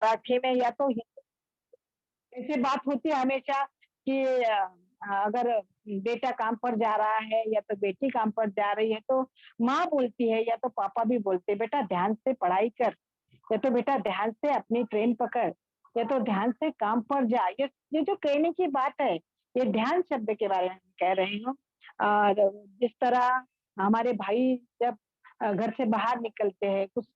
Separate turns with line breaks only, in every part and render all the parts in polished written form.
मराठी में या तो ऐसी बात होती है हमेशा कि अगर बेटा काम पर जा रहा है या तो बेटी काम पर जा रही है तो माँ बोलती है या तो पापा भी बोलते हैं, बेटा ध्यान से पढ़ाई कर, या तो बेटा ध्यान से अपनी ट्रेन पकड़, या तो ध्यान से काम पर जा। ये जो कहने की बात है, ये ध्यान शब्द के बारे में कह रही हूँ। और जिस तरह हमारे भाई जब घर से बाहर निकलते हैं, कुछ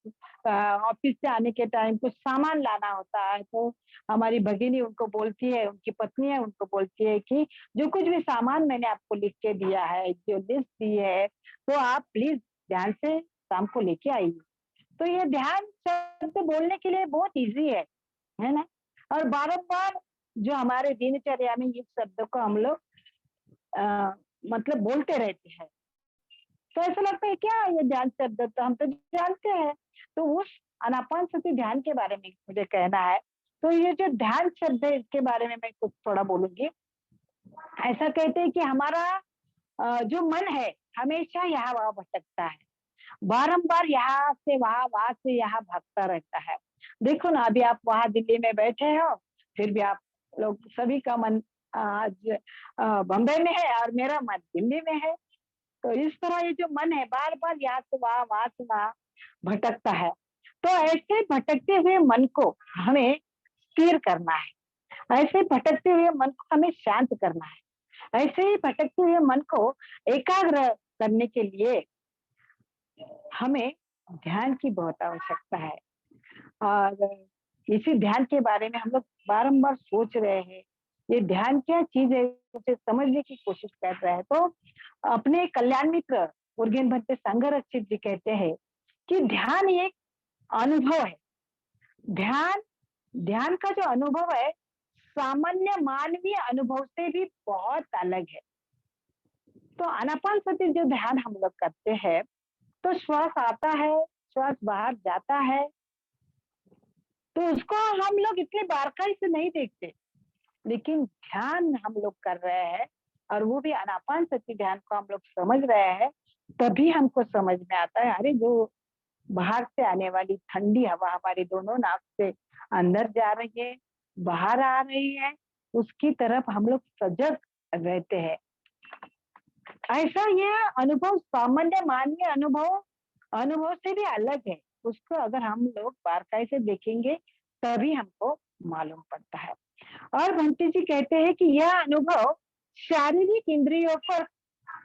ऑफिस से आने के टाइम कुछ सामान लाना होता है, तो हमारी भगिनी उनको बोलती है, उनकी पत्नी है उनको बोलती है कि जो कुछ भी सामान मैंने आपको लिख के दिया है, जो लिस्ट दी है, तो आप प्लीज ध्यान से शाम को लेके आइए। तो ये ध्यान शब्द बोलने के लिए बहुत इजी है ना? और बारंबार जो हमारे दिनचर्या में इस शब्द को हम लोग अ, मतलब बोलते रहते हैं, तो ऐसा लगता है क्या ये ध्यान शब्द तो हम तो जानते हैं। तो उस आनापान सती ध्यान के बारे में मुझे कहना है। तो ये जो ध्यान शब्द है इसके बारे में मैं कुछ थोड़ा बोलूंगी। ऐसा कहते हैं कि हमारा जो मन है हमेशा यहाँ वहाँ भटकता है, बारंबार यहाँ से वहां से यहाँ भागता रहता है। देखो ना, अभी आप वहां दिल्ली में बैठे हो, फिर भी आप लोग सभी का मन आज बम्बई में है और मेरा मन दिल्ली में है। तो इस तरह ये जो मन है बार बार यहाँ से वहां से वहां भटकता है। तो ऐसे भटकते हुए मन को हमें स्थिर करना है, ऐसे भटकते हुए मन को हमें शांत करना है, ऐसे ही भटकते हुए मन को एकाग्र करने के लिए हमें ध्यान की बहुत आवश्यकता है। और इसी ध्यान के बारे में हम लोग बारंबार सोच रहे हैं, ये ध्यान क्या चीज है उसे समझने की कोशिश कर रहे हैं। तो अपने कल्याण मित्र उर्गेन भट्ट संगरक्षित जी कहते हैं कि ध्यान एक अनुभव है। ध्यान ध्यान का जो अनुभव है सामान्य मानवीय अनुभव से भी बहुत अलग है। तो आनापान सती जो ध्यान हम लोग करते हैं, तो श्वास आता है, श्वास बाहर जाता है, तो उसको हम लोग इतने बारकाई से नहीं देखते, लेकिन ध्यान हम लोग कर रहे हैं और वो भी आनापान सती ध्यान को हम लोग समझ रहे हैं, तभी हमको समझ में आता है अरे जो बाहर से आने वाली ठंडी हवा हमारी दोनों नाक से अंदर जा रही है, बाहर आ रही है, उसकी तरफ हम लोग सजग रहते हैं। ऐसा ये अनुभव सामान्य मानवीय अनुभव अनुभव से भी अलग है। उसको अगर हम लोग बारकाई से देखेंगे तभी हमको मालूम पड़ता है। और भंती जी कहते हैं कि यह अनुभव शारीरिक इंद्रियों पर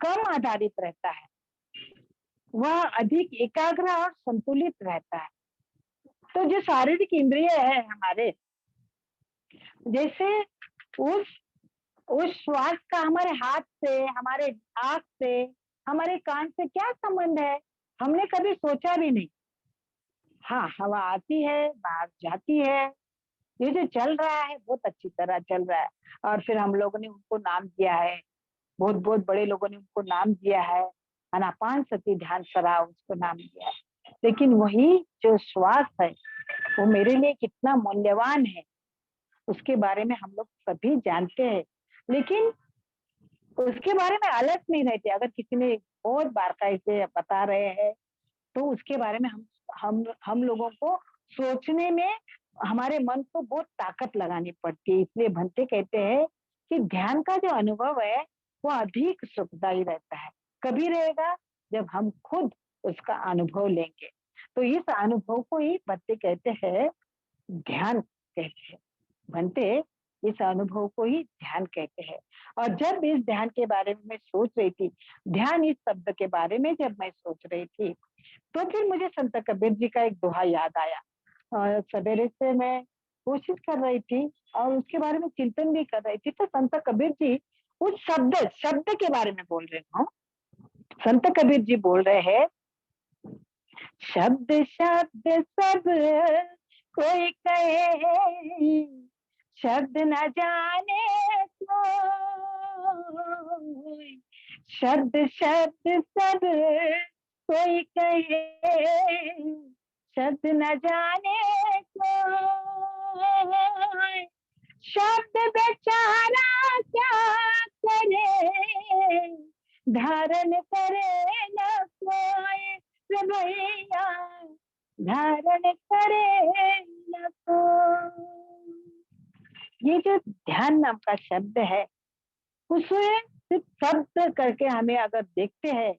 कम आधारित रहता है, वह अधिक एकाग्र और संतुलित रहता है। तो जो शारीरिक इंद्रिय है हमारे, जैसे उस उस श्वास का हमारे हाथ से, हमारे आंख से, हमारे कान से क्या संबंध है, हमने कभी सोचा भी नहीं। हाँ, हवा आती है बाहर जाती है, ये जो चल रहा है बहुत अच्छी तरह चल रहा है। और फिर हम लोगों ने उनको नाम दिया है, बहुत बहुत बड़े लोगों ने उनको नाम दिया है, अनापान सती ध्यान सराव उसको नाम दिया है। लेकिन वही जो श्वास है वो मेरे लिए कितना मूल्यवान है उसके बारे में हम लोग सभी जानते हैं, लेकिन उसके बारे में अलर्ट नहीं रहते। अगर किसी ने बहुत बारकाई से बता रहे हैं तो उसके बारे में हम लोगों को सोचने में हमारे मन को बहुत ताकत लगानी पड़ती है। इसलिए भंते कहते हैं कि ध्यान का जो अनुभव है वो अधिक सुखदायी रहता है, कभी रहेगा जब हम खुद उसका अनुभव लेंगे। तो इस अनुभव को ही भंते कहते हैं ध्यान कहते हैं। भंते इस अनुभव को ही ध्यान कहते हैं। और जब इस ध्यान के बारे में मैं सोच रही थी, ध्यान इस शब्द के बारे में जब मैं सोच रही थी, तो फिर मुझे संत कबीर जी का एक दोहा याद आया। और सवेरे से मैं कोशिश कर रही थी और उसके बारे में चिंतन भी कर रही थी, तो संत कबीर जी उस शब्द शब्द के बारे में बोल रहे हूँ। संत कबीर जी बोल रहे हैं, शब्द शब्द सब कोई कहे, शब्द न जाने कोई, शब्द शब्द सब कोई कहे, शब्द न जाने कोई, शब्द बेचारा क्या करे, धारण करे न कोई भैया, धारण करे न कोई। ये जो ध्यान नाम का शब्द है, उसमें सिर्फ शब्द करके हमें अगर देखते हैं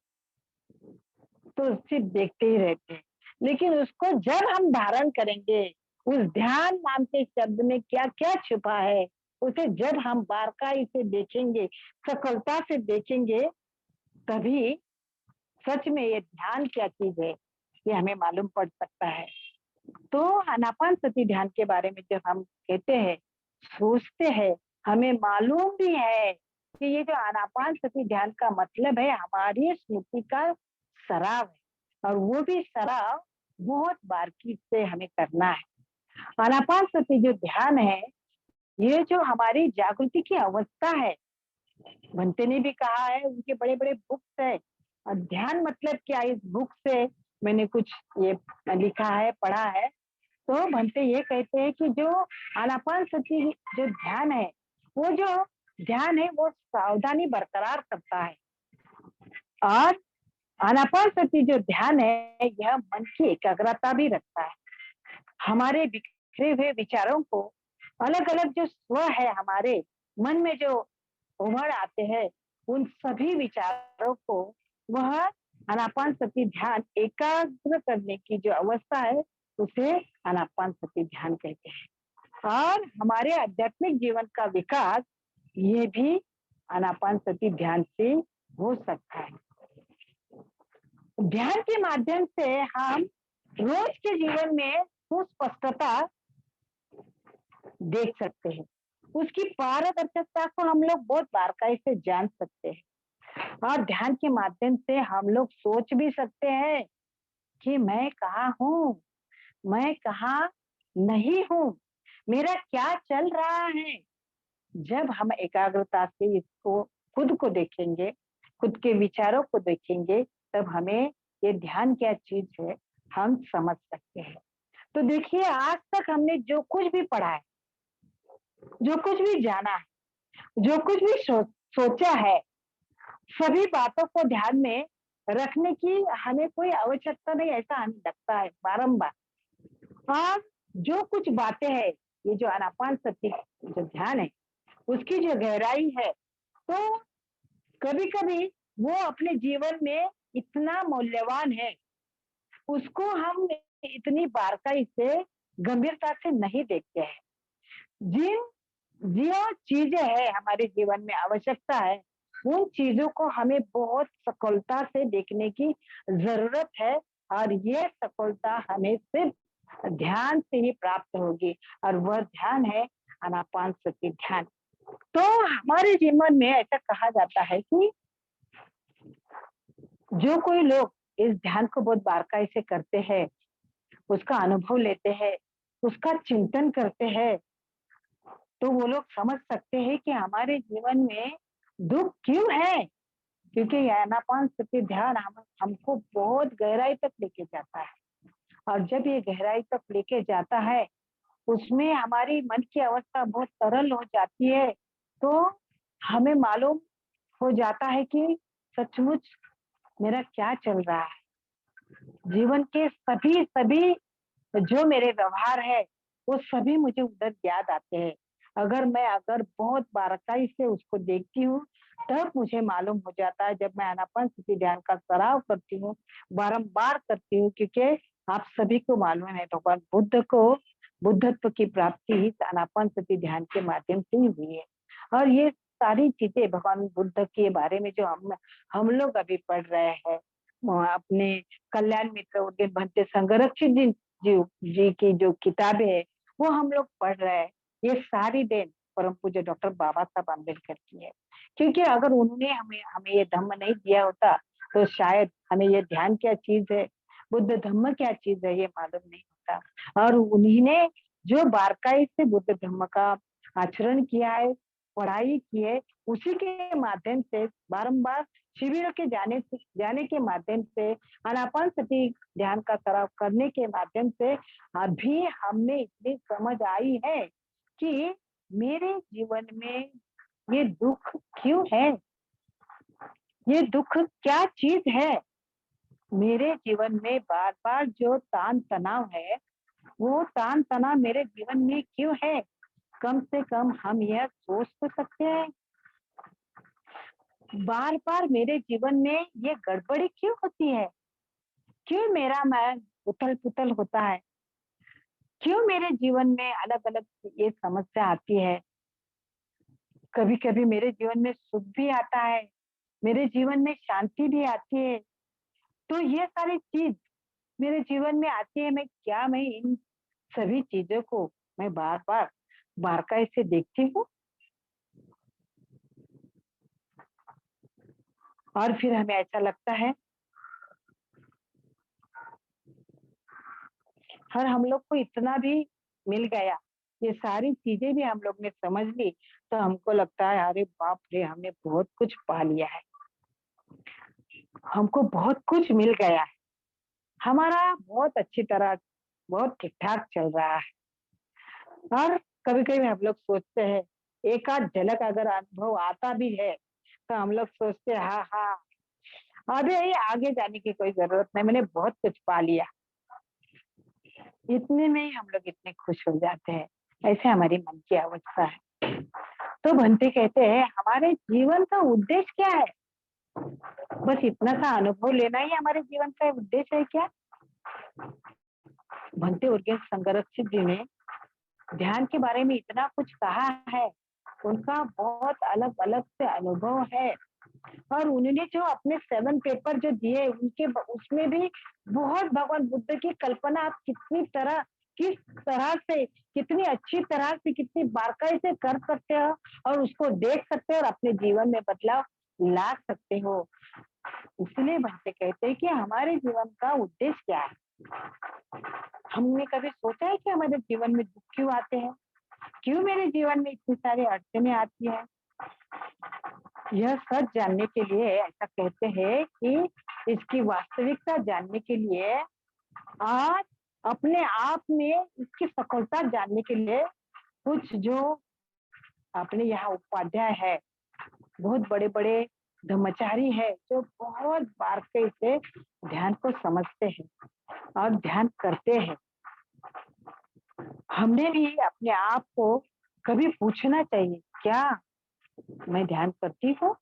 तो सिर्फ देखते ही रहते हैं। लेकिन उसको जब हम धारण करेंगे, उस ध्यान नाम के शब्द में क्या-क्या छुपा है, उसे जब हम बारकाई से देखेंगे, सकलता से देखेंगे, तभी सच में ये ध्यान क्या चीज़ है, ये हमें मालूम पड़ सकता है। तो आनापानसती ध्यान के बारे में जब हम कहते हैं, सोचते हैं, हमें मालूम भी है कि ये जो आनापानसती ध्यान का मतलब है हमारी स्मृति का सराव है, और वो भी सराव बहुत बारीकी से हमें करना है। आनापानसती जो ध्यान है, ये जो हमारी जागृति की अवस्था है, भंते ने भी कहा है, उनके बड़े-बड़े बुक्स है। ध्यान मतलब क्या, इस बुक से मैंने कुछ ये लिखा है, पढ़ा है। तो भंते ये कहते हैं कि जो आनापानसती जो ध्यान है, वो जो ध्यान है वो सावधानी बरकरार करता है, और आनापानसती जो ध्यान है यह मन की एकाग्रता भी रखता है। हमारे बिखरे हुए विचारों को, अलग-अलग जो स्व है हमारे मन में जो उभर आते हैं, उन सभी विचारों को वह आनापानसती ध्यान एकाग्र करने की जो अवस्था है, उसे आनापानसती ध्यान कहते हैं। और हमारे आध्यात्मिक जीवन का विकास ये भी आनापानसती ध्यान से हो सकता है। ध्यान के माध्यम से हम रोज के जीवन में सुस्पष्टता देख सकते हैं, उसकी पारदर्शिता को हम लोग बहुत बारकाई से जान सकते हैं, और ध्यान के माध्यम से हम लोग सोच भी सकते हैं कि मैं कहाँ हूँ, मैं कहाँ नहीं हूँ, मेरा क्या चल रहा है। जब हम एकाग्रता से इसको खुद को देखेंगे, खुद के विचारों को देखेंगे, तब हमें ये ध्यान क्या चीज है हम समझ सकते हैं। तो देखिए, आज तक हमने जो कुछ भी पढ़ा है, जो कुछ भी जाना है, जो कुछ भी सोचा है, सभी बातों को ध्यान में रखने की हमें कोई आवश्यकता नहीं, ऐसा हमें लगता है बारंबार। और जो कुछ बातें हैं, ये जो आनापानसती जो ध्यान है, उसकी जो गहराई है, तो कभी-कभी वो अपने जीवन में इतना मूल्यवान है, उसको हम इतनी बारकाई से, गंभीरता से नहीं देखते हैं। जिन जो चीजें है हमारे जीवन में आवश्यकता है, उन चीजों को हमें बहुत सफलता से देखने की जरूरत है, और ये सफलता हमें सिर्फ ध्यान से ही प्राप्त होगी, और वह ध्यान है आनापानसती ध्यान। तो हमारे जीवन में ऐसा कहा जाता है कि जो कोई लोग इस ध्यान को बहुत बारकाई से करते हैं, उसका अनुभव लेते हैं, उसका चिंतन करते हैं, तो वो लोग समझ सकते हैं कि हमारे जीवन में दुख क्यों है, क्योंकि ये आनापानसती ध्यान हमको बहुत गहराई तक लेके जाता है, और जब ये गहराई तक लेके जाता है, उसमें हमारी मन की अवस्था बहुत सरल हो जाती है। तो हमें मालूम हो जाता है कि सचमुच मेरा क्या चल रहा है, जीवन के सभी सभी जो मेरे व्यवहार है, वो सभी मुझे उधर याद आते हैं। अगर बहुत बारीकाई से उसको देखती हूँ, तब मुझे मालूम हो जाता है, जब मैं आनापानसती ध्यान का सराव करती हूँ, बारंबार करती हूँ, क्योंकि आप सभी को मालूम है भगवान बुद्ध को बुद्धत्व की प्राप्ति आनापानसती ध्यान के माध्यम से ही हुई है। और ये सारी चीजें भगवान बुद्ध के बारे में जो हम लोग अभी पढ़ रहे हैं, अपने कल्याण मित्र उनके भंते संगरक्षित जी की जो किताबें है, वो हम लोग पढ़ रहे हैं। ये सारी देन परम पूज्य डॉक्टर बाबा साहब अम्बेडकर की है, क्योंकि अगर उन्होंने हमें हमें ये धम्म नहीं दिया होता, तो शायद हमें ये ध्यान क्या चीज है, बुद्ध धम्म क्या चीज है, ये मालूम नहीं होता। और उन्हीं ने जो बारकाई से बुद्ध धम्म का आचरण किया है, पढ़ाई की है, उसी के माध्यम से बारंबार शिविरों के जाने के माध्यम से, आनापानसती ध्यान का सराव करने के माध्यम से अभी हमें इतनी समझ आई है कि मेरे जीवन में ये दुख क्यों है, ये दुख क्या चीज है, मेरे जीवन में बार बार जो तान तनाव है, वो तान तनाव मेरे जीवन में क्यों है, कम से कम हम यह सोच तो सकते हैं, बार बार मेरे जीवन में ये गड़बड़ी क्यों होती है? क्यों मेरा मन उथल पुथल होता है? क्यों मेरे जीवन में अलग अलग ये समस्या आती है? कभी कभी मेरे जीवन में सुख भी आता है, मेरे जीवन में शांति भी आती है। तो ये सारी चीज मेरे जीवन में आती है, मैं इन सभी चीजों को मैं बार बार बारकाई से देखती हूँ, और फिर हमें ऐसा लगता है, और हम लोग को इतना भी मिल गया, ये सारी चीजें भी हम लोग ने समझ ली, तो हमको लगता है अरे बाप रे, हमने बहुत कुछ पा लिया है, हमको बहुत कुछ मिल गया है, हमारा बहुत अच्छी तरह, बहुत ठीक ठाक चल रहा है। और कभी कभी हम लोग सोचते हैं, एक आध झलक अगर अनुभव आता भी है, तो हम लोग सोचते हैं हाँ हाँ, अभी ये आगे जाने की कोई जरूरत नहीं, मैंने बहुत कुछ पा लिया, इतने में ही हम लोग इतने खुश हो जाते हैं। ऐसे हमारी मन की अवस्था है। तो भंते कहते हैं, हमारे जीवन का उद्देश्य क्या है? बस इतना सा अनुभव लेना ही हमारे जीवन का उद्देश्य है क्या? भंते उर्गेन संगरक्षित जी ने ध्यान के बारे में इतना कुछ कहा है, उनका बहुत अलग अलग से अनुभव है, और उन्होंने जो अपने 7 पेपर जो दिए उनके उसमें भी बहुत भगवान बुद्ध की कल्पना आप किस तरह से, कितनी अच्छी तरह से, कितनी बारकाई से कर सकते हो, और उसको देख सकते हो और अपने जीवन में बदलाव ला सकते हो। इसलिए भक्त कहते हैं कि हमारे जीवन का उद्देश्य क्या है? हमने कभी सोचा है कि हमारे जीवन में दुख क्यों आते हैं? क्यों मेरे जीवन में इतनी सारी अड़चने आती है? यह सच जानने के लिए ऐसा कहते हैं कि इसकी वास्तविकता जानने के लिए, आज अपने आप में इसकी सफलता जानने के लिए, कुछ जो अपने यहाँ उपाध्याय है, बहुत बड़े बड़े धर्मचारी है, जो बहुत बारीकी से ध्यान को समझते हैं और ध्यान करते हैं। हमने भी अपने आप को कभी पूछना चाहिए, क्या मैं ध्यान करती हूँ?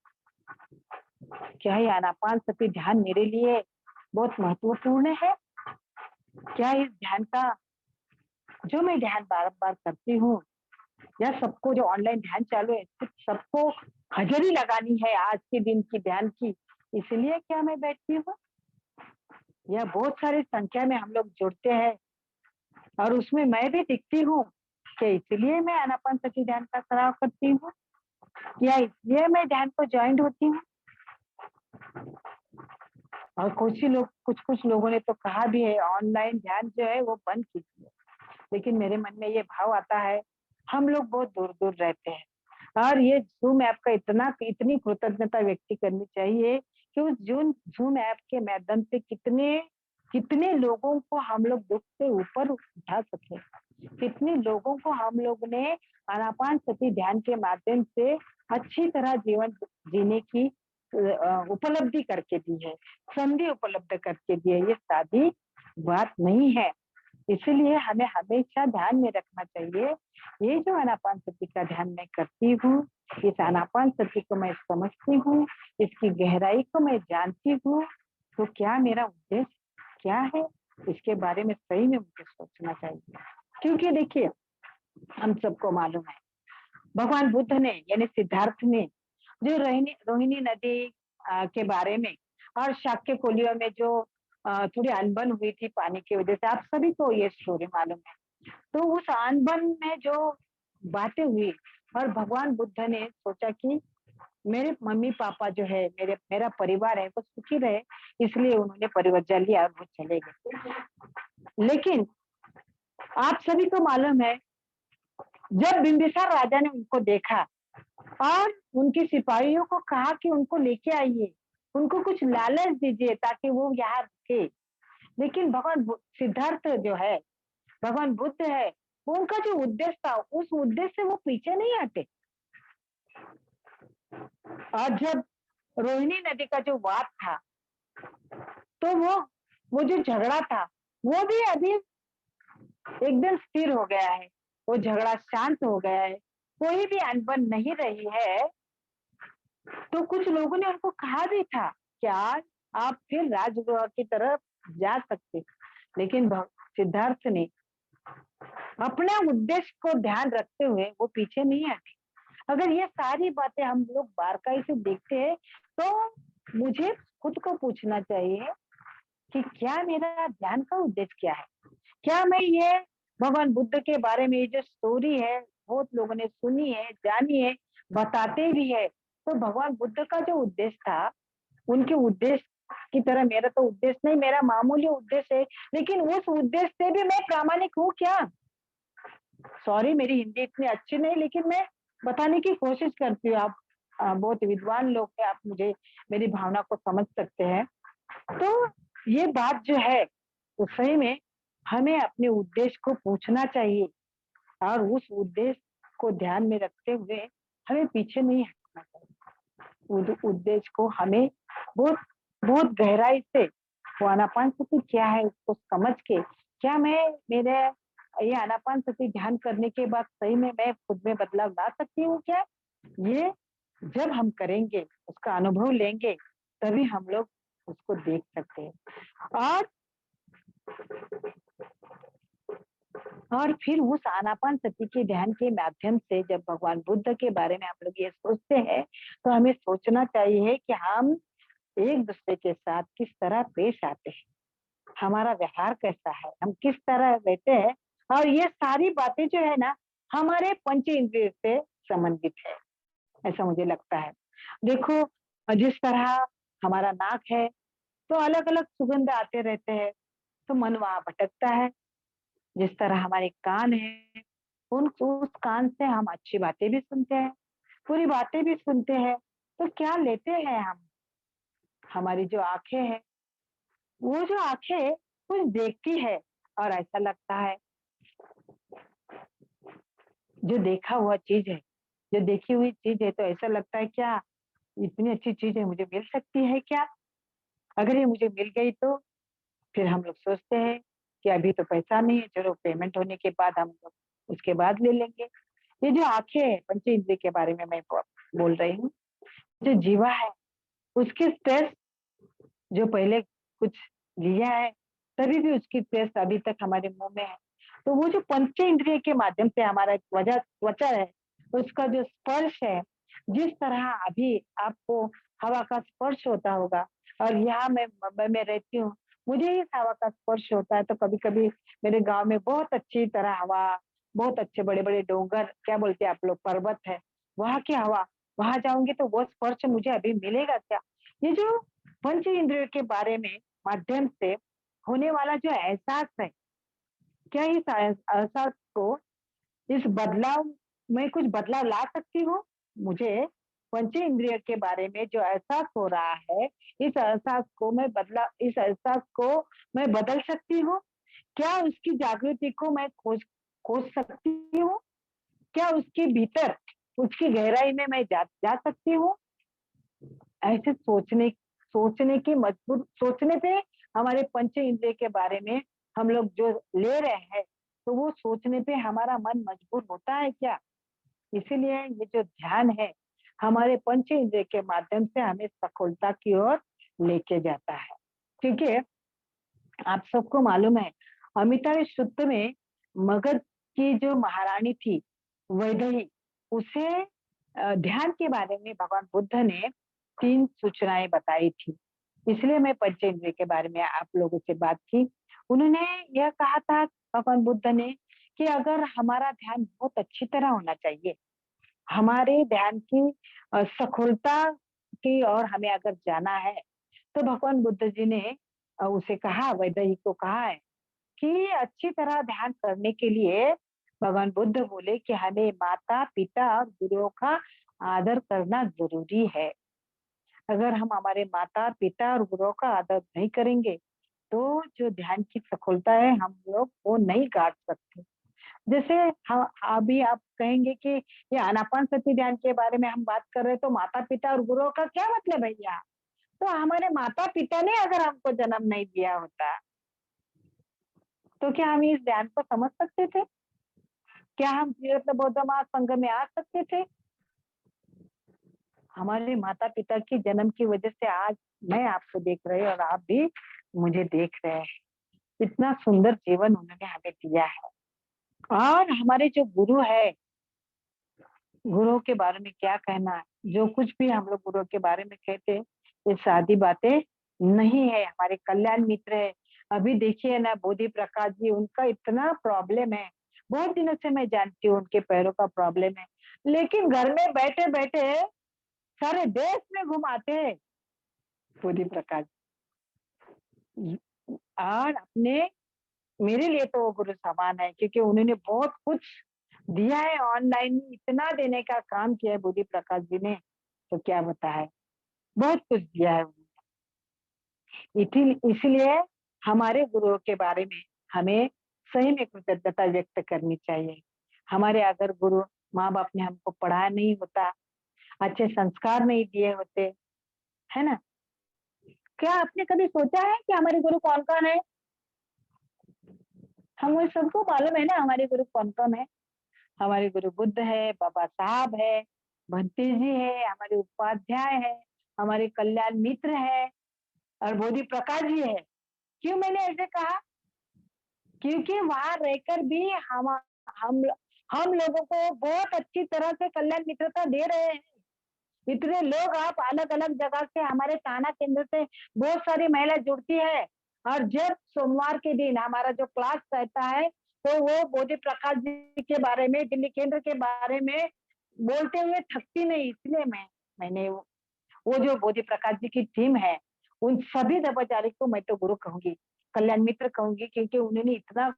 क्या ये आनापान सती ध्यान मेरे लिए बहुत महत्वपूर्ण है? क्या इस ध्यान का जो मैं ध्यान बार बार करती हूँ, या सबको जो ऑनलाइन ध्यान चालू है सबको हाजिरी लगानी है आज के दिन की ध्यान की, इसलिए क्या मैं बैठती हूँ? या बहुत सारी संख्या में हम लोग जुड़ते हैं और उसमें मैं भी दिखती हूँ, कि इसलिए मैं आनापान सती ध्यान का सराव करती हूँ, या इसलिए मैं ध्यान को ज्वाइंट होती हूँ। और कुछ कुछ लोगों ने तो कहा भी है ऑनलाइन ध्यान जो है वो बंद कीजिए, लेकिन मेरे मन में ये भाव आता है, हम लोग बहुत दूर दूर रहते हैं, और ये जूम ऐप का इतनी कृतज्ञता व्यक्त करनी चाहिए कि उस जूम ऐप के माध्यम से कितने कितने लोगों को हम लोग दुख से ऊपर उठा सके, कितने लोगों को हम लोग ने आनापान सती ध्यान के माध्यम से अच्छी तरह जीवन जीने की उपलब्धि करके दी है, संधि उपलब्ध करके दी है। ये सादी बात नहीं है, इसलिए हमें हमेशा ध्यान में रखना चाहिए, ये जो आनापान सती का ध्यान मैं करती हूँ, इस आनापान सती को मैं समझती हूँ, इसकी गहराई को मैं जानती हूँ, तो क्या मेरा उद्देश्य क्या है, इसके बारे में सही में मुझे सोचना चाहिए। क्योंकि देखिए, हम सबको मालूम है, भगवान बुद्ध ने यानी सिद्धार्थ ने जो रोहिणी नदी के बारे में, और शाक्य कोलियों में जो थोड़ी अनबन हुई थी पानी की वजह से, आप सभी को ये स्टोरी मालूम है। तो उस अनबन में जो बातें हुई, और भगवान बुद्ध ने सोचा कि मेरे मम्मी पापा जो है, मेरा परिवार है वो सुखी रहे, इसलिए उन्होंने परिवर्तन लिया और वो चले गए। लेकिन आप सभी को मालूम है, जब बिंबिसार राजा ने उनको देखा और उनके सिपाहियों को कहा कि उनको लेके आइए, उनको कुछ लालच दीजिए ताकि वो यहाँ रुके, लेकिन भगवान सिद्धार्थ जो है, भगवान बुद्ध है, उनका जो उद्देश्य था उस उद्देश्य से वो पीछे नहीं हटे। और जब रोहिणी नदी का जो वाद था, तो वो जो झगड़ा था वो भी अभी एकदम स्थिर हो गया है। वो झगड़ा शांत हो गया है, कोई भी अनबन नहीं रही है, तो कुछ लोगों ने उनको कहा भी था कि आज आप फिर राजगृह की तरफ जा सकते, लेकिन सिद्धार्थ ने अपने उद्देश्य को ध्यान रखते हुए वो पीछे नहीं हटे। अगर ये सारी बातें हम लोग बारकाई से देखते हैं, तो मुझे खुद को पूछना चाहिए कि क्या मेरा ध्यान का उद्देश्य क्या है? क्या मैं ये भगवान बुद्ध के बारे में ये जो स्टोरी है, बहुत लोगों ने सुनी है, जानी है, बताते भी है, तो भगवान बुद्ध का जो उद्देश्य था, उनके उद्देश्य की तरह मेरा तो उद्देश्य नहीं, मेरा मामूली उद्देश्य है, लेकिन उस उद्देश्य से भी मैं प्रामाणिक हूँ क्या? सॉरी, मेरी हिंदी इतनी अच्छी नहीं, लेकिन मैं बताने की कोशिश करती हूँ। आप बहुत विद्वान लोग हैं, आप मुझे मेरी भावना को समझ सकते हैं। तो ये बात जो है, तो सही में हमें अपने उद्देश्य को पूछना चाहिए, और उस उद्देश्य को ध्यान में रखते हुए हमें पीछे नहीं हटना चाहिए। उद्देश्य को हमें बहुत बहुत गहराई से, वो आनापानसति क्या है उसको समझ के, क्या मैं मेरे ये आनापानसति ध्यान करने के बाद सही में मैं खुद में बदलाव ला सकती हूँ क्या? ये जब हम करेंगे, उसका अनुभव लेंगे, तभी हम लोग उसको देख सकते हैं। और और फिर उस आनापानसति के ध्यान के माध्यम से जब भगवान बुद्ध के बारे में हम लोग ये सोचते हैं, तो हमें सोचना चाहिए कि हम एक दूसरे के साथ किस तरह पेश आते हैं, हमारा व्यवहार कैसा है, हम किस तरह रहते हैं। और ये सारी बातें जो है ना, हमारे पंच इंद्रिय से संबंधित है, ऐसा मुझे लगता है। देखो, जिस तरह हमारा नाक है, तो अलग अलग सुगंध आते रहते हैं, तो मन वहां भटकता है। जिस तरह हमारे कान है, उन उस कान से हम अच्छी बातें भी सुनते हैं, बुरी बातें भी सुनते हैं। तो क्या लेते हैं हम? हमारी जो आंखें हैं, वो जो आंखें कुछ देखती है, और ऐसा लगता है जो देखा हुआ चीज है, जो देखी हुई चीज है, तो ऐसा लगता है क्या इतनी अच्छी चीज है, मुझे मिल सकती है क्या? अगर ये मुझे मिल गई तो फिर हम लोग सोचते हैं कि अभी तो पैसा नहीं है, चलो पेमेंट होने के बाद हम लोग उसके बाद ले लेंगे। ये जो आंखें है, पंच इंद्रिय के बारे में मैं बोल रही हूँ, जो जीवा है, उसकी स्ट्रेस जो पहले कुछ लिया है, तभी भी उसकी टेस्ट अभी तक हमारे मुंह में है। तो वो जो पंच इंद्रिय के माध्यम से हमारा वजह त्वचा है, उसका जो स्पर्श है, जिस तरह अभी आपको हवा का स्पर्श होता होगा, और यहाँ मैं मुंबई में रहती हूँ, मुझे इस हवा का स्पर्श होता है, तो कभी कभी मेरे गांव में बहुत अच्छी तरह हवा, बहुत अच्छे बड़े बड़े डोंगर, क्या बोलते हैं आप लोग, पर्वत है, वहां की हवा, वहां जाऊंगी तो वो स्पर्श मुझे अभी मिलेगा क्या? ये जो पंच इंद्रियों के बारे में माध्यम से होने वाला जो एहसास है, क्या इस एहसास को, इस बदलाव में कुछ बदलाव ला सकती हूँ? मुझे पंच इंद्रिय के बारे में जो एहसास हो रहा है, इस एहसास को मैं बदल सकती हूँ? क्या उसकी जागृति को मैं खोज खोज सकती हूँ? क्या उसके भीतर, उसकी गहराई में मैं जा सकती हूँ? ऐसे सोचने की मजबूर, सोचने पे हमारे पंच इंद्रिय के बारे में हम लोग जो ले रहे हैं, तो वो सोचने पे हमारा मन मजबूर होता है क्या? इसीलिए ये जो ध्यान है, हमारे पंच इंद्रिय के माध्यम से हमें सफलता की ओर लेके जाता है। क्योंकि आप सबको मालूम है, अमिता शुद्ध में मगध की जो महारानी थी, वैदेही, उसे ध्यान के बारे में भगवान बुद्ध ने 3 सूचनाएं बताई थी। इसलिए मैं पंचेंद्रिय के बारे में आप लोगों से बात की। उन्होंने यह कहा था, भगवान बुद्ध ने, कि अगर हमारा ध्यान बहुत अच्छी तरह होना चाहिए, हमारे ध्यान की सफलता की और हमें अगर जाना है, तो भगवान बुद्ध जी ने उसे कहा, वैदेही को कहा है कि अच्छी तरह ध्यान करने के लिए भगवान बुद्ध बोले कि हमें माता पिता और गुरुओं का आदर करना जरूरी है। अगर हम हमारे माता पिता और गुरुओं का आदर नहीं करेंगे, तो जो ध्यान की सफलता है, हम लोग वो नहीं गाड़ सकते। जैसे अभी आप कहेंगे कि ये आनापान सती ध्यान के बारे में हम बात कर रहे हैं, तो माता पिता और गुरुओं का क्या मतलब है यहाँ? तो हमारे माता पिता ने अगर हमको जन्म नहीं दिया होता, तो क्या हम इस ध्यान को समझ सकते थे? क्या हम श्रीरत्न बौद्ध महासंघ में आ सकते थे? हमारे माता पिता की जन्म की वजह से आज मैं आपको देख रही और आप भी मुझे देख रहे हैं। इतना सुंदर जीवन उन्होंने हमें दिया है। और हमारे जो गुरु है, गुरुओं के बारे में क्या कहना है? जो कुछ भी हम लोग गुरुओं के बारे में कहते हैं, ये सादी बातें नहीं है। हमारे कल्याण मित्र है। अभी देखिए ना, बोधि प्रकाश जी, उनका इतना प्रॉब्लम है। बहुत दिनों से मैं जानती हूँ उनके पैरों का प्रॉब्लम है, लेकिन घर में बैठे बैठे सारे देश में घुमाते हैं बोधि प्रकाश जी। और अपने, मेरे लिए तो वो गुरु समान है, क्योंकि उन्होंने बहुत कुछ दिया है। ऑनलाइन में इतना देने का काम किया है बोधि प्रकाश जी ने, तो क्या बताए, बहुत कुछ दिया है इसलिए हमारे गुरुओं के बारे में हमें सही में कृतज्ञता व्यक्त करनी चाहिए। हमारे अगर गुरु माँ बाप ने हमको पढ़ाया नहीं होता, अच्छे संस्कार नहीं दिए होते, है ना? क्या आपने कभी सोचा है कि हमारे गुरु कौन कौन है? हमें सबको मालूम है ना हमारे गुरु कौन कौन है। हमारे गुरु बुद्ध है, बाबा साहब है, भंते जी है, हमारे उपाध्याय है, हमारे कल्याण मित्र है, और बोधि प्रकाश जी है। क्यों मैंने ऐसे कहा? क्योंकि वहां रहकर भी हम हम लोगों को बहुत अच्छी तरह से कल्याण मित्रता दे रहे हैं। इतने लोग, आप अलग अलग जगह से, हमारे थाना केंद्र से बहुत सारी महिला जुड़ती है, और जब सोमवार के दिन हमारा जो क्लास रहता है, तो वो बोधि प्रकाश जी के बारे में, दिल्ली केंद्र के बारे में बोलते हुए थकती नहीं। इसलिए मैंने वो जो बोधि प्रकाश जी की टीम है, उन सभी ब्रह्मचारी को मैं तो गुरु कहूंगी, कल्याण मित्र कहूंगी, क्योंकि उन्होंने इतना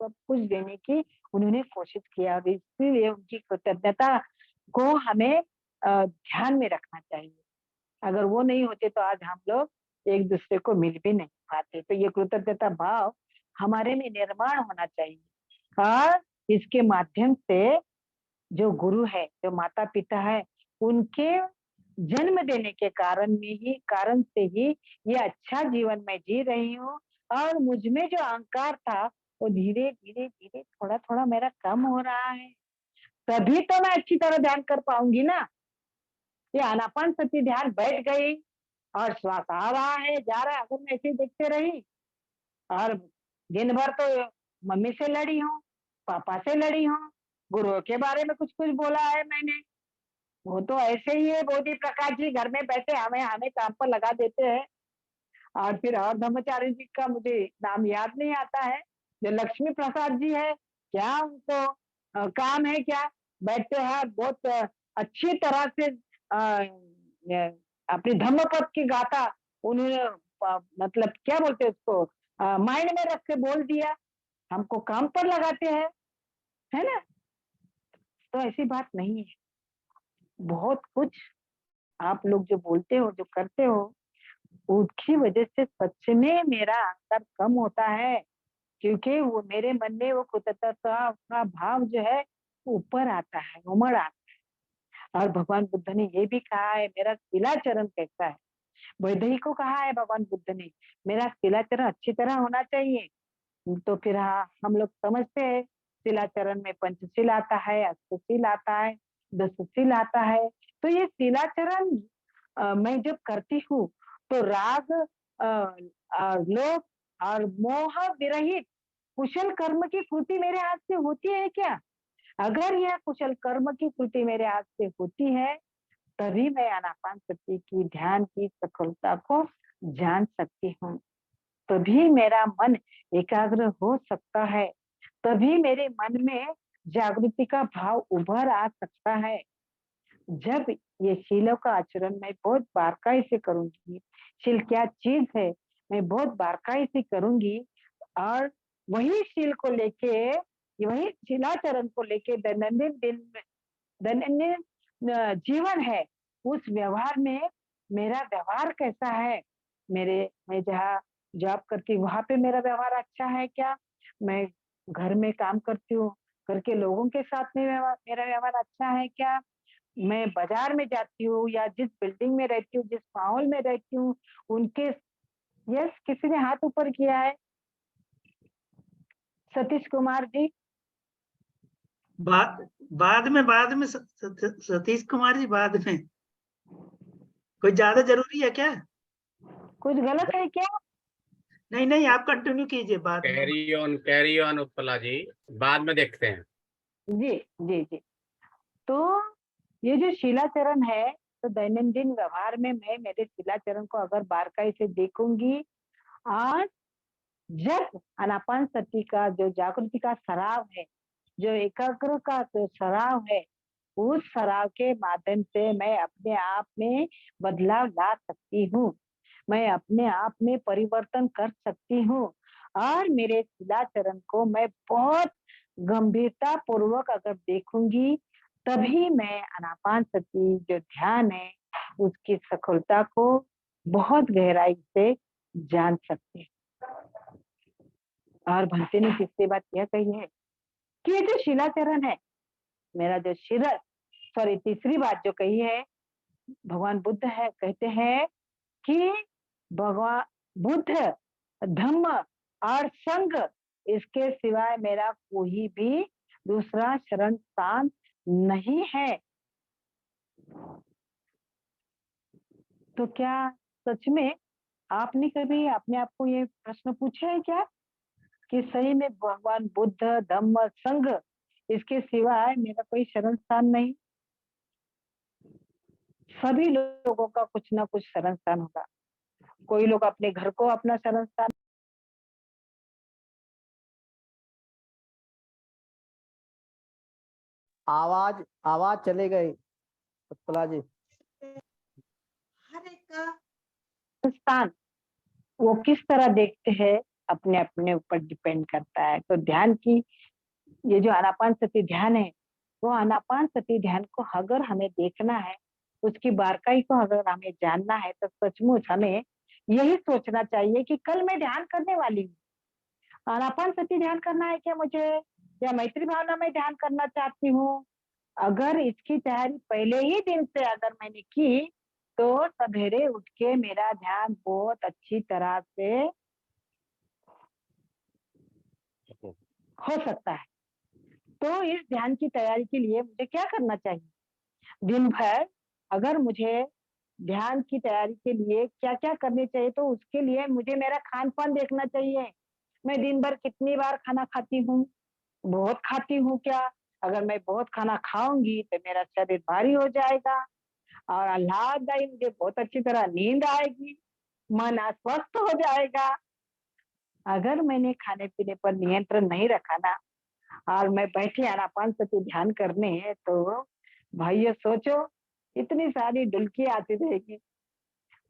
सब कुछ देने की उन्होंने कोशिश किया, और इसलिए उनकी कृतज्ञता को हमें ध्यान में रखना चाहिए। अगर वो नहीं होते तो आज हम लोग एक दूसरे को मिल भी नहीं पाते। तो ये कृतज्ञता भाव हमारे में निर्माण होना चाहिए। और इसके माध्यम से जो गुरु है, जो माता पिता है, उनके जन्म देने के कारण से ही ये अच्छा जीवन मैं जी रही हूँ। और मुझ में जो अहंकार था, वो धीरे धीरे धीरे थोड़ा थोड़ा मेरा कम हो रहा है। तभी तो मैं अच्छी तरह ध्यान कर पाऊंगी ना। ये आनापान सती ध्यान बैठ गई, और श्वास आ रहा है, जा रहा है, अगर मैं ऐसे देखते रही, और दिन भर तो मम्मी से लड़ी हूँ, पापा से लड़ी हूँ, गुरुओं के बारे में कुछ कुछ बोला है मैंने। वो तो ऐसे ही है, बोधि प्रकाश जी घर में बैठे हमें हमें काम पर लगा देते हैं। और फिर और ब्रह्मचारी जी का मुझे नाम याद नहीं आता है, जो लक्ष्मी प्रसाद जी है, क्या उनको काम है क्या? बैठते हैं बहुत अच्छी तरह से अपनी धम्मपद की गाथा उन्होंने मतलब क्या बोलते हैं उसको, माइंड में रख के बोल दिया, हमको काम पर लगाते हैं, है ना? तो ऐसी बात नहीं है। बहुत कुछ आप लोग जो बोलते हो, जो करते हो, उसकी वजह से सच में मेरा अहंकार कम होता है, क्योंकि वो मेरे मन में वो कृतज्ञता का भाव जो है ऊपर आता है, उमड़ आता है। और भगवान बुद्ध ने ये भी कहा है, मेरा शिलाचरण कैसा है। वैदेही को कहा है भगवान बुद्ध ने, मेरा शिलाचरण अच्छी तरह होना चाहिए। तो फिर हाँ, हम लोग समझते हैं शिलाचरण में पंचशील आता है, अष्टशील आता है, दशशील आता है। तो ये शिलाचरण मैं जब करती हूँ, तो राग, लोभ और मोह विरहित कुशल कर्म की कृति मेरे हाथ से होती है क्या? अगर यह कुशल कर्म की कृति मेरे हाथ से होती है, तभी मैं आनापान सती की ध्यान की सफलता को जान सकती हूँ। तभी मेरा मन एकाग्र हो सकता है, तभी मेरे मन में जागृति का भाव उभर आ सकता है। जब ये शीलों का आचरण मैं बहुत बारकाई से करूंगी, शील क्या चीज है, मैं बहुत बारकाई से करूंगी, और वही शील को लेके, वही शिलाचरण को लेके दैनंदिन जीवन है, उस व्यवहार में मेरा व्यवहार कैसा है, मेरे मैं जहाँ जॉब करती हूँ वहां पे मेरा व्यवहार अच्छा है क्या? मैं घर में काम करती हूँ, घर के लोगों के साथ में मेरा व्यवहार अच्छा है क्या? मैं बाजार में जाती हूँ या जिस बिल्डिंग में रहती हूँ, जिस माहौल में रहती हूँ, उनके, यस, किसी ने हाथ ऊपर किया है, सतीश कुमार जी,
बाद बाद में सतीश कुमार जी, बाद में कोई ज्यादा जरूरी है क्या?
कुछ गलत है क्या?
नहीं नहीं, आप कंटिन्यू कीजिए बाद में।
कैरी ऑन उत्पला जी, बाद में देखते हैं।
जी जी जी। तो ये जो शीलाचरण है, तो दैनंदिन व्यवहार में मैं मेरे शीलाचरण को अगर बारकाई से देखूंगी, और जब अनापान सती का जो जागृति का सराव है, जो एकाग्र का जो सराव है, उस सराव के माध्यम से मैं अपने आप में बदलाव ला सकती हूँ, मैं अपने आप में परिवर्तन कर सकती हूँ। और मेरे शिलाचरण को मैं बहुत गंभीरता पूर्वक अगर देखूंगी, तभी मैं अनापान सती जो ध्यान है उसकी सफलता को बहुत गहराई से जान सकती हूँ। और भंते ने तीसरी बात यह कही है कि ये जो शिलाचरण है, मेरा जो शिरस, सॉरी तीसरी बात जो कही है, भगवान बुद्ध है कहते हैं कि भगवान बुद्ध, धम्म और संघ, इसके सिवाय मेरा कोई भी दूसरा शरण स्थान नहीं है। तो क्या सच में आपने कभी अपने आप को ये प्रश्न पूछा है क्या कि सही में भगवान बुद्ध, धम्म, संघ, इसके सिवाय मेरा कोई शरण स्थान नहीं? सभी लोगों का कुछ ना कुछ शरण स्थान होगा। कोई लोग अपने घर को अपना शरण स्थान,
आवाज आवाज चले गई उत्पला जी।
हर एक का
स्थान वो किस तरह देखते हैं, अपने अपने ऊपर डिपेंड करता है। तो ध्यान की ये जो आनापान सती ध्यान है, वो आनापान सती ध्यान को अगर हमें देखना है, उसकी बारकाई को अगर हमें जानना है, तो सचमुच हमें यही सोचना चाहिए कि कल मैं ध्यान करने वाली हूँ। आनापान सती ध्यान करना है क्या मुझे, या मैत्री भावना में ध्यान करना चाहती हूँ? अगर इसकी तैयारी पहले ही दिन से अगर मैंने की, तो सवेरे उठ के मेरा ध्यान बहुत अच्छी तरह से हो सकता है। तो इस ध्यान की तैयारी के लिए मुझे क्या करना चाहिए? दिन भर अगर मुझे ध्यान की तैयारी के लिए क्या क्या करनी चाहिए, तो उसके लिए मुझे मेरा खान पान देखना चाहिए। मैं दिन भर कितनी बार खाना खाती हूँ, बहुत खाती हूँ क्या? अगर मैं बहुत खाना खाऊंगी तो मेरा शरीर भारी हो जाएगा, और आह्लाददायी मुझे बहुत अच्छी तरह नींद आएगी, मन अस्वस्थ हो जाएगा। अगर मैंने खाने पीने पर नियंत्रण नहीं रखा ना, और मैं बैठी आनापान सती ध्यान करने, तो भाइयों सोचो, इतनी सारी डुलकी आती रहेगी,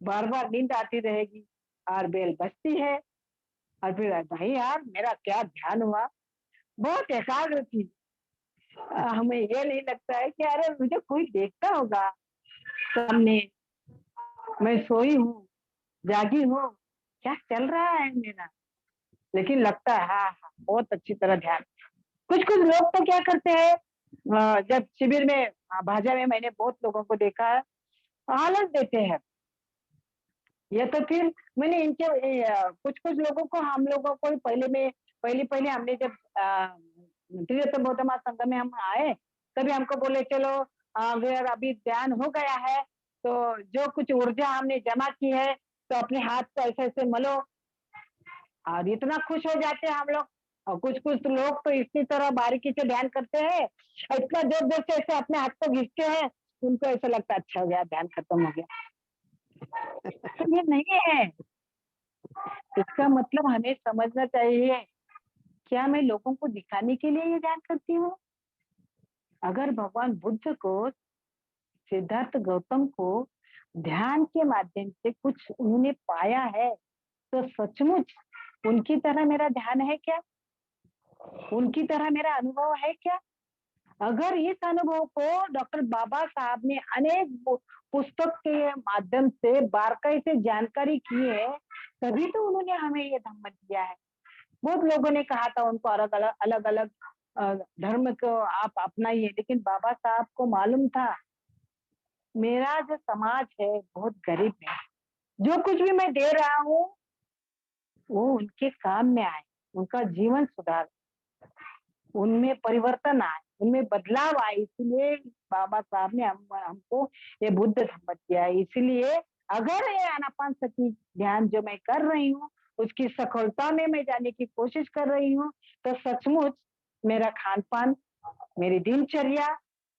बार बार नींद आती रहेगी, और बेल बजती है, और फिर भाई यार मेरा क्या ध्यान हुआ, बहुत एकाग्र थी। हमें ये नहीं लगता है कि अरे मुझे कोई देखता होगा सामने, मैं सोई हूँ, जागी हूँ, क्या चल रहा है मेरा। लेकिन लगता है हाँ हाँ बहुत अच्छी तरह ध्यान। कुछ कुछ लोग तो क्या करते हैं, जब शिविर में भाजा में मैंने बहुत लोगों को देखा है, आलस देते हैं। या तो फिर मैंने इनके कुछ कुछ लोगों को, हम लोगों को पहले में पहले पहले हमने जब त्रिरत्न बौद्ध महासंघ में हम आए, तभी हमको बोले चलो अगर अभी ध्यान हो गया है, तो जो कुछ ऊर्जा हमने जमा की है, तो अपने हाथ को ऐसे ऐसे मलो, और इतना खुश हो जाते हैं हम लोग। और कुछ कुछ लोग तो इसी तरह बारीकी से ध्यान करते हैं, इतना जोर जोर से ऐसे अपने हाथ को घिसते हैं, उनको ऐसा लगता है अच्छा हो गया, ध्यान खत्म हो गया। तो ये नहीं है। इसका मतलब हमें समझना चाहिए, क्या मैं लोगों को दिखाने के लिए ये ध्यान करती हूँ? अगर भगवान बुद्ध को, सिद्धार्थ गौतम को ध्यान के माध्यम से कुछ उन्होंने पाया है, तो सचमुच उनकी तरह मेरा ध्यान है क्या? उनकी तरह मेरा अनुभव है क्या? अगर इस अनुभव को डॉक्टर बाबा साहब ने अनेक पुस्तक के माध्यम से बारकाई से जानकारी की है, तभी तो उन्होंने हमें ये धम्म दिया है। बहुत लोगों ने कहा था उनको अलग अलग धर्म को आप अपनाइए, लेकिन बाबा साहब को मालूम था मेरा जो समाज है बहुत गरीब है, जो कुछ भी मैं दे रहा हूँ वो उनके काम में आए, उनका जीवन सुधार, उनमें परिवर्तन आए, उनमें बदलाव आए, इसलिए बाबा साहब ने हमको ये बुद्ध धम्म दिया है। इसलिए अगर ये आनापानसती ध्यान जो मैं कर रही हूँ उसकी सफलता में मैं जाने की कोशिश कर रही हूँ, तो सचमुच मेरा खान पान, मेरी दिनचर्या,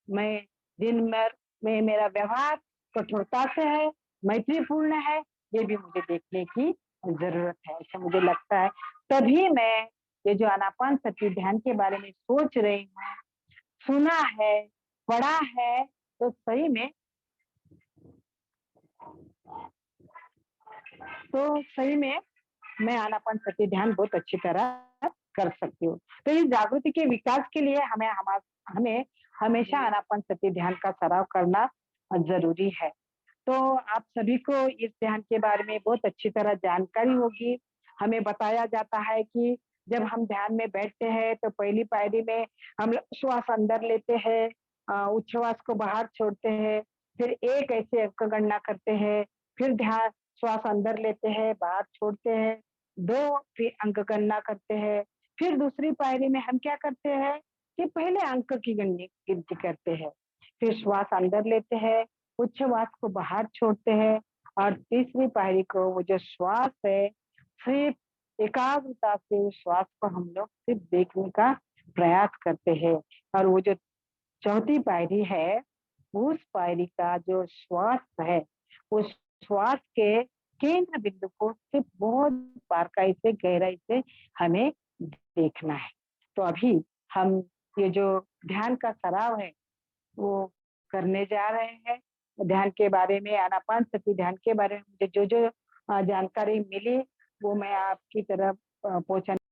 मैं दिन भर में मेरा व्यवहार कठोरता से है, मैत्रीपूर्ण है, ये भी मुझे देखने की जरूरत है, ऐसा मुझे लगता है। तभी मैं ये जो आनापानसती ध्यान के बारे में सोच रही हूँ, सुना है, पढ़ा है, तो सही में मैं आनापानसती ध्यान बहुत अच्छी तरह कर सकती हूँ। तो इस जागृति के विकास के लिए हमें हमेशा आनापानसती ध्यान का सराव करना जरूरी है। तो आप सभी को इस ध्यान के बारे में बहुत अच्छी तरह जानकारी होगी। हमें बताया जाता है कि जब हम ध्यान में बैठते हैं तो पहली पायरी में हम श्वास अंदर लेते हैं, उच्छ्वास को बाहर छोड़ते हैं, फिर एक ऐसे अंक गणना करते हैं, फिर ध्यान श्वास अंदर लेते हैं, बाहर छोड़ते हैं, 2 फिर अंक गणना करते हैं। फिर दूसरी पायरी में हम क्या करते हैं कि पहले अंक की गिनती करते हैं, फिर श्वास अंदर लेते हैं, उच्छ्वास को बाहर छोड़ते हैं, और तीसरी पायरी को वो जो श्वास है सिर्फ एकाग्रता से उस श्वास को हम लोग सिर्फ देखने का प्रयास करते हैं। और वो जो चौथी पायरी है, उस पायरी का जो श्वास है, उस श्वास के केंद्र बिंदु को सिर्फ बहुत बारीकाई से, गहराई से हमें देखना है। तो अभी हम ये जो ध्यान का सराव है वो करने जा रहे हैं। ध्यान के बारे में, आनापानसती ध्यान के बारे में मुझे जो जानकारी मिली वो मैं आपकी तरफ पहुंचाने